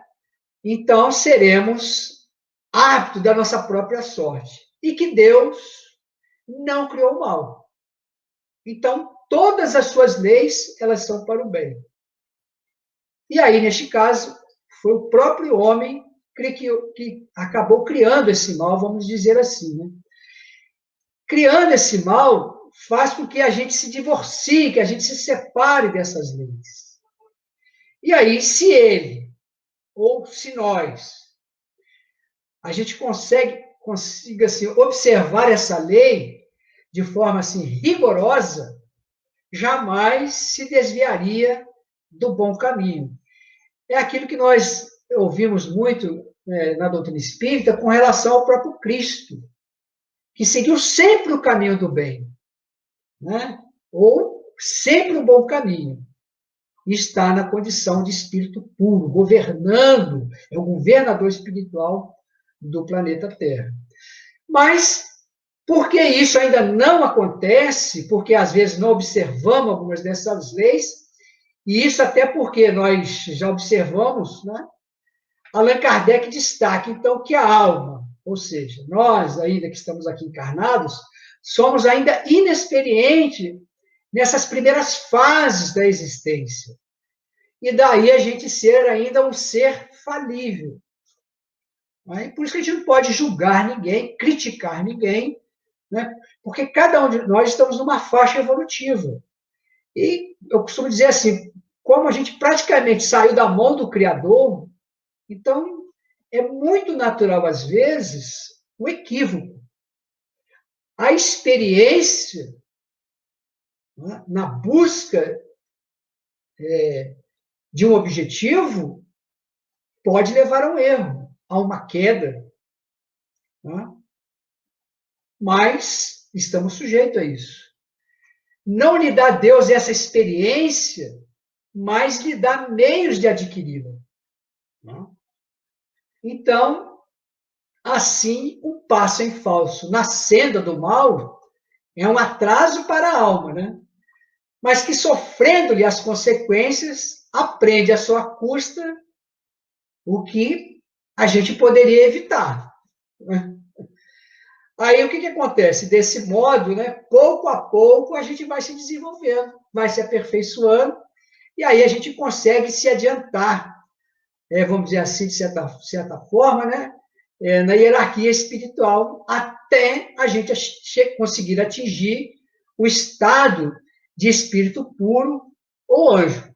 B: então seremos hábitos da nossa própria sorte. E que Deus não criou o mal. Então, todas as suas leis, elas são para o bem. E aí, neste caso, foi o próprio homem que acabou criando esse mal, vamos dizer assim. Né? Criando esse mal faz com que a gente se divorcie, que a gente se separe dessas leis. E aí, se ele, ou se nós, a gente consiga assim, observar essa lei de forma assim, rigorosa, jamais se desviaria do bom caminho. É aquilo que nós ouvimos muito na doutrina espírita com relação ao próprio Cristo, que seguiu sempre o caminho do bem, né? Ou sempre o bom caminho. E está na condição de espírito puro, governando, é o governador espiritual do planeta Terra. Mas, por que isso ainda não acontece? Porque às vezes não observamos algumas dessas leis, e isso até porque nós já observamos, né? Allan Kardec destaca, então, que a alma, ou seja, nós ainda que estamos aqui encarnados, somos ainda inexperientes nessas primeiras fases da existência. E daí a gente ser ainda um ser falível. Né? Por isso que a gente não pode julgar ninguém, criticar ninguém, né? Porque cada um de nós estamos numa faixa evolutiva. E eu costumo dizer assim, como a gente praticamente saiu da mão do Criador, então é muito natural, às vezes, o equívoco. A experiência, né, na busca de um objetivo pode levar a um erro, a uma queda. Né? Mas estamos sujeitos a isso. Não lhe dá Deus essa experiência, mas lhe dá meios de adquiri-la. Então, assim, o passo em falso na senda do mal é um atraso para a alma, né? Mas que, sofrendo-lhe as consequências, aprende à sua custa o que a gente poderia evitar. Né? Aí, o que acontece? Desse modo, né, pouco a pouco, a gente vai se desenvolvendo, vai se aperfeiçoando, e aí a gente consegue se adiantar, vamos dizer assim, de certa forma, né, na hierarquia espiritual, até a gente conseguir atingir o estado de espírito puro ou anjo.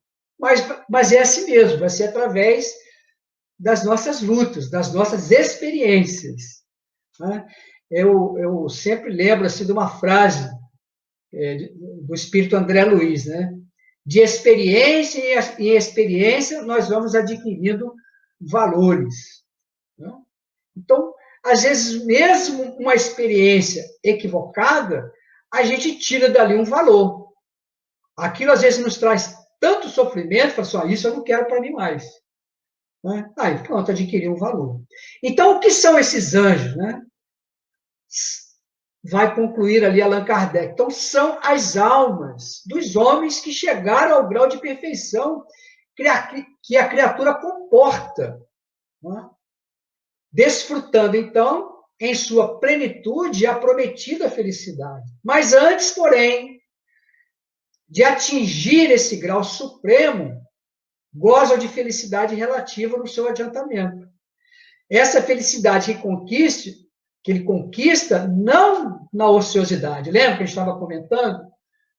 B: Mas é assim mesmo, vai ser através das nossas lutas, das nossas experiências. Né? Eu sempre lembro assim, de uma frase do espírito André Luiz, né? De experiência em experiência, nós vamos adquirindo valores. Né? Então, às vezes, mesmo uma experiência equivocada, a gente tira dali um valor. Aquilo, às vezes, nos traz tanto sofrimento, fala assim, isso eu não quero para mim mais. Né? Aí, pronto, adquiriu um valor. Então, o que são esses anjos? Né? Vai concluir ali Allan Kardec. Então, são as almas dos homens que chegaram ao grau de perfeição que a criatura comporta. Né? Desfrutando, então, em sua plenitude, a prometida felicidade. Mas antes, porém, de atingir esse grau supremo, gozam de felicidade relativa no seu adiantamento. Essa felicidade que ele conquista, não na ociosidade. Lembra que a gente estava comentando?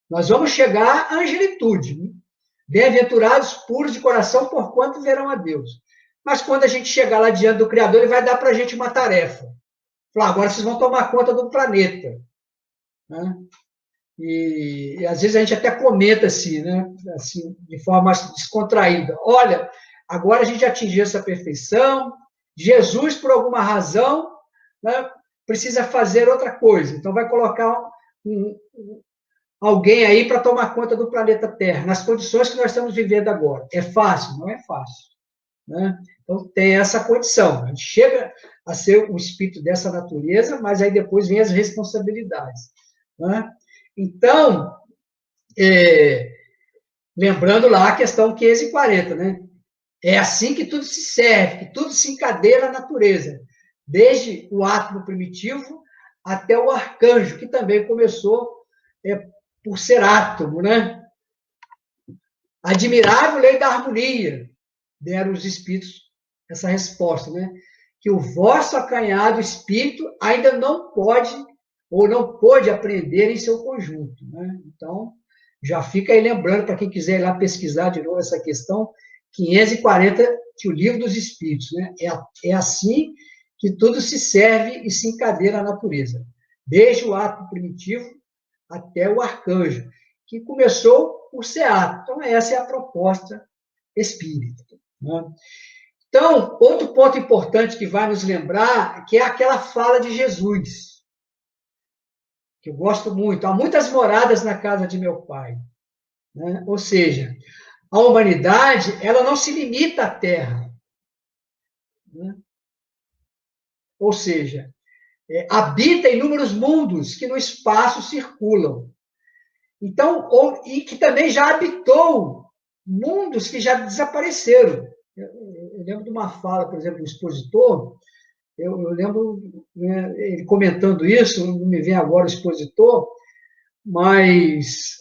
B: Nós vamos chegar à angelitude. Né? Bem-aventurados puros de coração, porquanto verão a Deus. Mas quando a gente chegar lá diante do Criador, ele vai dar para a gente uma tarefa. Falar, agora vocês vão tomar conta do planeta. Né? E às vezes a gente até comenta assim, né? Assim, de forma mais descontraída. Olha, agora a gente atingiu essa perfeição, Jesus, por alguma razão, né, precisa fazer outra coisa. Então vai colocar alguém aí para tomar conta do planeta Terra, nas condições que nós estamos vivendo agora. É fácil? Não é fácil. Né? Então, tem essa condição. A gente chega a ser um espírito dessa natureza, mas aí depois vem as responsabilidades. Né? Então, lembrando lá a questão 540, né? É assim que tudo se serve, que tudo se encadeia na natureza, desde o átomo primitivo até o arcanjo, que também começou por ser átomo, né? Admirável lei da harmonia, deram os espíritos essa resposta, né? Que o vosso acanhado espírito ainda não pode ou não pôde aprender em seu conjunto, né? Então, já fica aí lembrando para quem quiser ir lá pesquisar de novo essa questão, 540, que o livro dos espíritos, né? É assim que tudo se serve e se encadeia na natureza, desde o átomo primitivo até o arcanjo, que começou por ser átomo. Então, essa é a proposta espírita. Né? Então, outro ponto importante que vai nos lembrar, que é aquela fala de Jesus, que eu gosto muito. Há muitas moradas na casa de meu Pai. Né? Ou seja, a humanidade, ela não se limita à Terra. Né? Ou seja, habita inúmeros mundos que no espaço circulam. Então, e que também já habitou mundos que já desapareceram. Eu lembro de uma fala, por exemplo, do expositor, eu lembro, né, ele comentando isso, não me vem agora o expositor, mas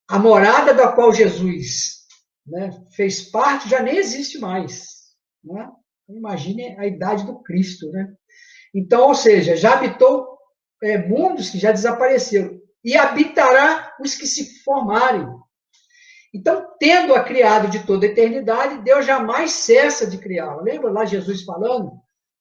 B: a morada da qual Jesus, né, fez parte já nem existe mais. Né? Imagine a idade do Cristo. Né? Então, ou seja, já habitou mundos que já desapareceram, e habitará os que se formarem. Então, tendo-a criado de toda a eternidade, Deus jamais cessa de criá-la. Lembra lá Jesus falando?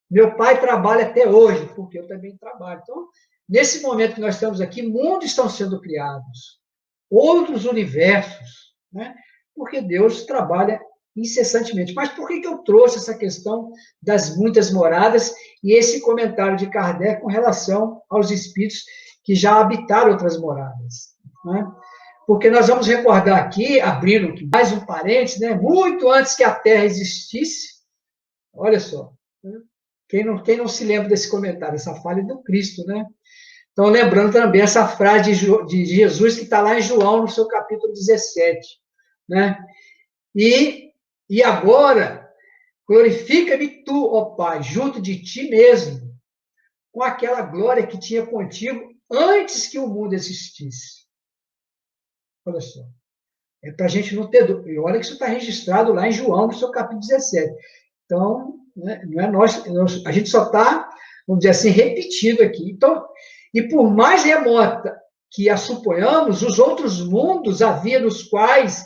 B: Meu Pai trabalha até hoje, porque eu também trabalho. Então, nesse momento que nós estamos aqui, mundos estão sendo criados, outros universos, né? Porque Deus trabalha incessantemente. Mas por que eu trouxe essa questão das muitas moradas e esse comentário de Kardec com relação aos espíritos que já habitaram outras moradas? Né? Porque nós vamos recordar aqui, abrindo mais um parênteses, né? Muito antes que a Terra existisse, olha só, né? Quem não se lembra desse comentário, essa fala é do Cristo, né? Então, lembrando também essa frase de Jesus que está lá em João, no seu capítulo 17, né? E agora, glorifica-me tu, ó Pai, junto de ti mesmo, com aquela glória que tinha contigo antes que o mundo existisse. Olha só. É para a gente não ter dúvida. E olha que isso está registrado lá em João, no seu capítulo 17. Então, né, não é a gente só está, vamos dizer assim, repetindo aqui. Então, e por mais remota que a suponhamos, os outros mundos havia nos quais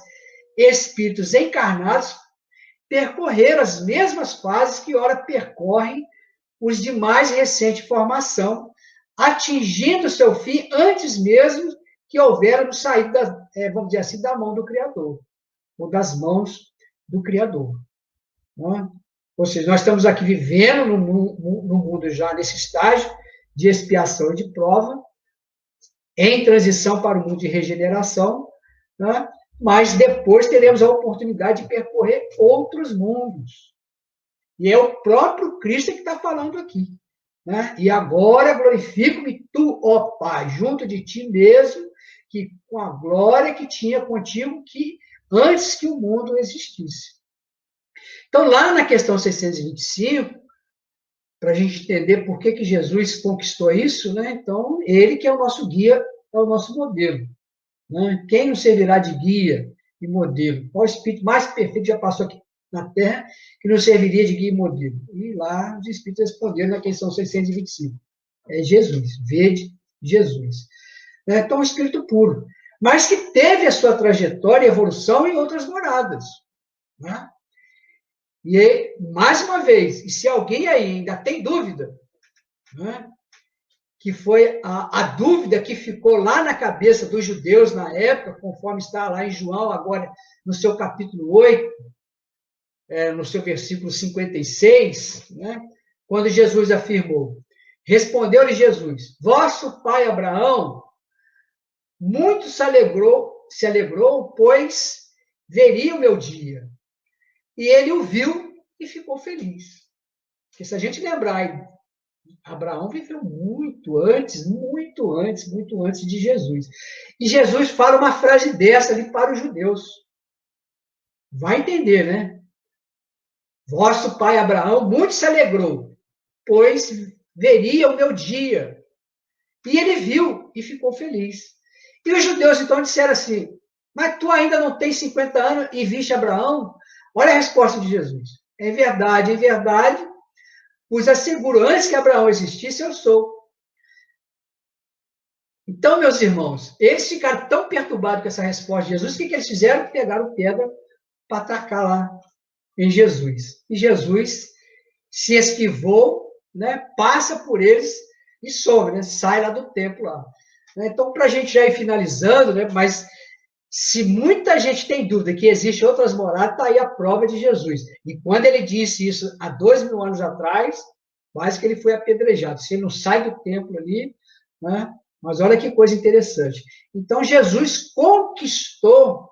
B: espíritos encarnados percorreram as mesmas fases que ora percorrem os de mais recente formação, atingindo seu fim antes mesmo que houvéramos saído, vamos dizer assim, da mão do Criador, ou das mãos do Criador. Né? Ou seja, nós estamos aqui vivendo no mundo já nesse estágio de expiação e de prova, em transição para o mundo de regeneração, né? Mas depois teremos a oportunidade de percorrer outros mundos. E é o próprio Cristo que está falando aqui. Né? E agora glorifico-me tu, ó Pai, junto de ti mesmo, que com a glória que tinha contigo, que antes que o mundo existisse. Então, lá na questão 625, para a gente entender por que Jesus conquistou isso, né? Então, ele que é o nosso guia, é o nosso modelo. Né? Quem nos servirá de guia e modelo? Qual espírito mais perfeito já passou aqui na Terra que nos serviria de guia e modelo? E lá os espíritos responderam na questão 625. É Jesus, vede Jesus. Então, um espírito puro, mas que teve a sua trajetória e evolução em outras moradas. Né? E aí, mais uma vez, e se alguém aí ainda tem dúvida, né, que foi a dúvida que ficou lá na cabeça dos judeus na época, conforme está lá em João, agora no seu capítulo 8, no seu versículo 56, né, quando Jesus afirmou, respondeu-lhe Jesus, vosso pai Abraão muito se alegrou, pois veria o meu dia. E ele o viu e ficou feliz. Porque se a gente lembrar, Abraão viveu muito antes, muito antes, muito antes de Jesus. E Jesus fala uma frase dessa ali para os judeus. Vai entender, né? Vosso pai Abraão muito se alegrou, pois veria o meu dia. E ele viu e ficou feliz. E os judeus então disseram assim: mas tu ainda não tens 50 anos e viste Abraão? Olha a resposta de Jesus. Em verdade, vos asseguro, antes que Abraão existisse, eu sou. Então, meus irmãos, eles ficaram tão perturbados com essa resposta de Jesus, o que eles fizeram? Pegaram pedra para atacar lá em Jesus. E Jesus se esquivou, né, passa por eles e some, né, sai lá do templo lá. Então, para a gente já ir finalizando, né, mas se muita gente tem dúvida que existem outras moradas, está aí a prova de Jesus. E quando ele disse isso há 2.000 anos atrás, quase que ele foi apedrejado. Se ele não sai do templo ali, né, mas olha que coisa interessante. Então, Jesus conquistou,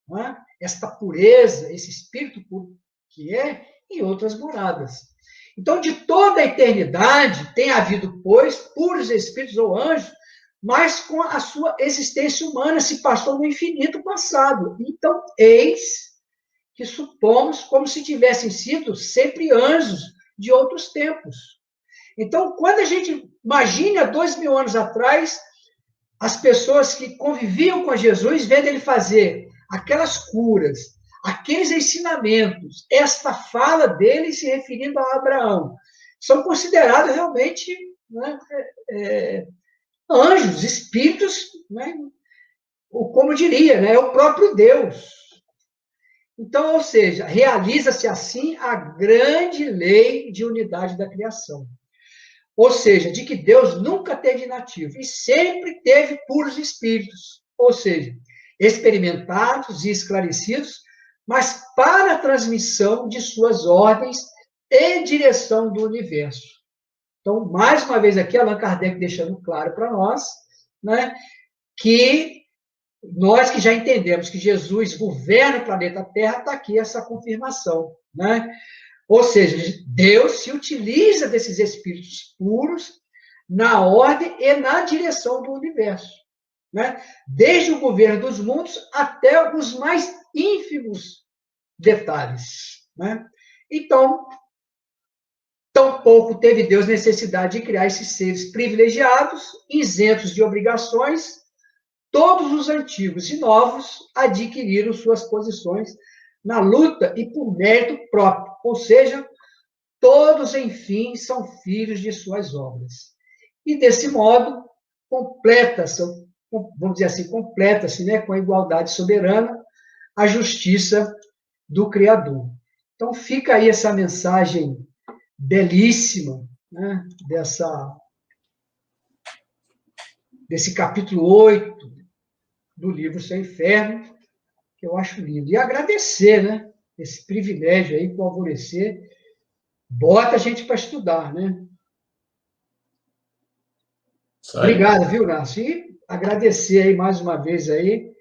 B: né, esta pureza, esse espírito puro que é, em outras moradas. Então, de toda a eternidade, tem havido, pois, puros espíritos ou anjos, mas com a sua existência humana se passou no infinito passado. Então, eis que supomos como se tivessem sido sempre anjos de outros tempos. Então, quando a gente imagina 2.000 anos atrás, as pessoas que conviviam com Jesus, vendo ele fazer aquelas curas, aqueles ensinamentos, esta fala dele se referindo a Abraão, são considerados realmente, né, anjos, espíritos, né, como diria, né, é o próprio Deus. Então, ou seja, realiza-se assim a grande lei de unidade da criação. Ou seja, de que Deus nunca teve inativo e sempre teve puros espíritos, ou seja, experimentados e esclarecidos, mas para a transmissão de suas ordens e direção do universo. Então, mais uma vez aqui, Allan Kardec deixando claro para nós, né, que nós que já entendemos que Jesus governa o planeta Terra, está aqui essa confirmação, né? Ou seja, Deus se utiliza desses espíritos puros na ordem e na direção do universo, né? Desde o governo dos mundos até os mais ínfimos detalhes, né? Então, tampouco teve Deus necessidade de criar esses seres privilegiados, isentos de obrigações. Todos os antigos e novos adquiriram suas posições na luta e por mérito próprio, ou seja, todos, enfim, são filhos de suas obras. E, desse modo, completa-se, vamos dizer assim, completa-se, né, com a igualdade soberana, a justiça do Criador. Então, fica aí essa mensagem belíssima, né, desse capítulo 8 do livro Céu e Inferno, que eu acho lindo. E agradecer, né, esse privilégio aí, por Alvorecer, bota a gente para estudar, né? Obrigado, viu, Inácio? E agradecer aí mais uma vez aí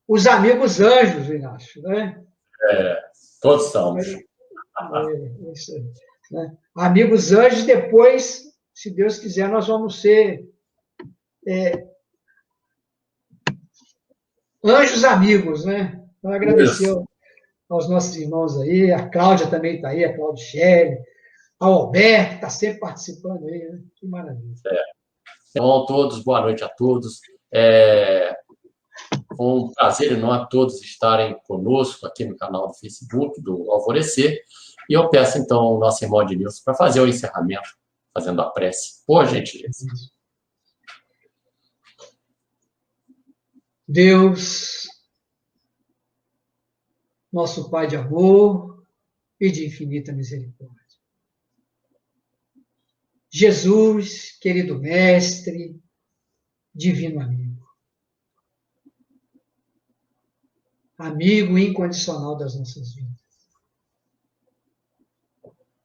B: os amigos anjos, Inácio, né?
A: Todos somos.
B: Isso aí, né? Amigos anjos, depois, se Deus quiser, nós vamos ser anjos amigos, né? Então, agradecer aos nossos irmãos aí, a Cláudia também está aí, a Cláudia Shelley, ao Alberto, que está sempre participando aí, né? Que maravilha.
A: Bom, todos, boa noite a todos. Foi um prazer enorme todos estarem conosco aqui no canal do Facebook do Alvorecer. E eu peço, então, ao nosso irmão Adnilson para fazer o encerramento, fazendo a prece, por gentileza.
B: Deus, nosso Pai de amor e de infinita misericórdia. Jesus, querido Mestre, divino amigo. Amigo incondicional das nossas vidas.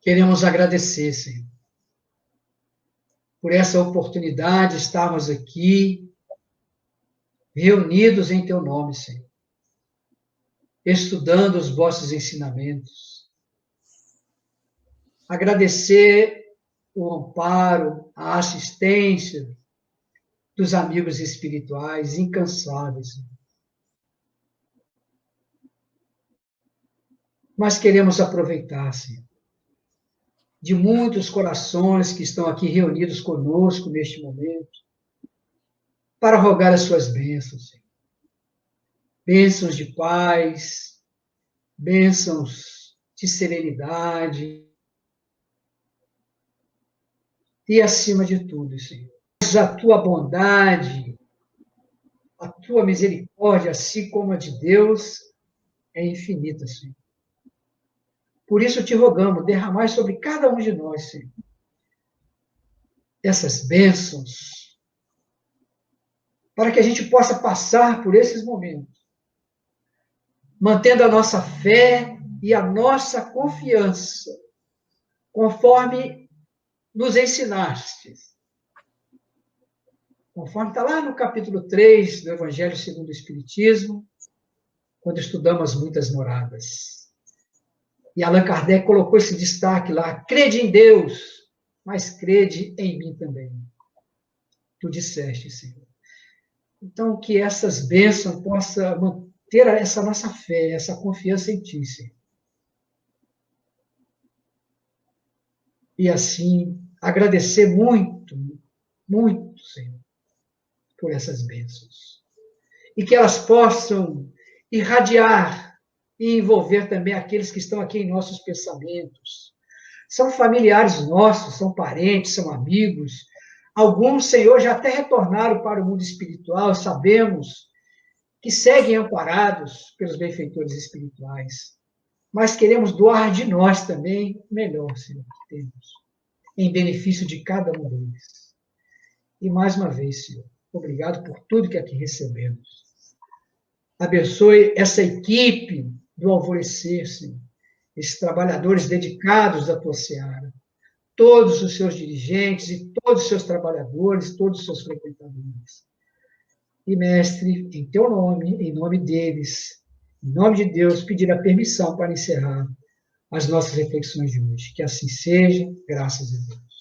B: Queremos agradecer, Senhor, por essa oportunidade de estarmos aqui reunidos em teu nome, Senhor, estudando os vossos ensinamentos. Agradecer o amparo, a assistência dos amigos espirituais incansáveis. Mas queremos aproveitar, Senhor, de muitos corações que estão aqui reunidos conosco neste momento, para rogar as suas bênçãos, Senhor. Bênçãos de paz, bênçãos de serenidade, e acima de tudo, Senhor, a tua bondade, a tua misericórdia, assim como a de Deus, é infinita, Senhor. Por isso te rogamos, derramai sobre cada um de nós, Senhor, essas bênçãos, para que a gente possa passar por esses momentos, mantendo a nossa fé e a nossa confiança, conforme nos ensinaste. Conforme está lá no capítulo 3 do Evangelho segundo o Espiritismo, quando estudamos muitas moradas. E Allan Kardec colocou esse destaque lá: crede em Deus, mas crede em mim também. Tu disseste, Senhor. Então, que essas bênçãos possam manter essa nossa fé, essa confiança em Ti, Senhor. E assim, agradecer muito, muito, Senhor, por essas bênçãos. E que elas possam irradiar e envolver também aqueles que estão aqui em nossos pensamentos. São familiares nossos, são parentes, são amigos. Alguns, Senhor, já até retornaram para o mundo espiritual, sabemos que seguem amparados pelos benfeitores espirituais. Mas queremos doar de nós também o melhor, Senhor, que temos, em benefício de cada um deles. E mais uma vez, Senhor, obrigado por tudo que aqui recebemos. Abençoe essa equipe do Alvorecer, Senhor, esses trabalhadores dedicados da tua seara, todos os seus dirigentes e todos os seus trabalhadores, todos os seus frequentadores. E, mestre, em teu nome, em nome deles, em nome de Deus, pedir a permissão para encerrar as nossas reflexões de hoje. Que assim seja, graças a Deus.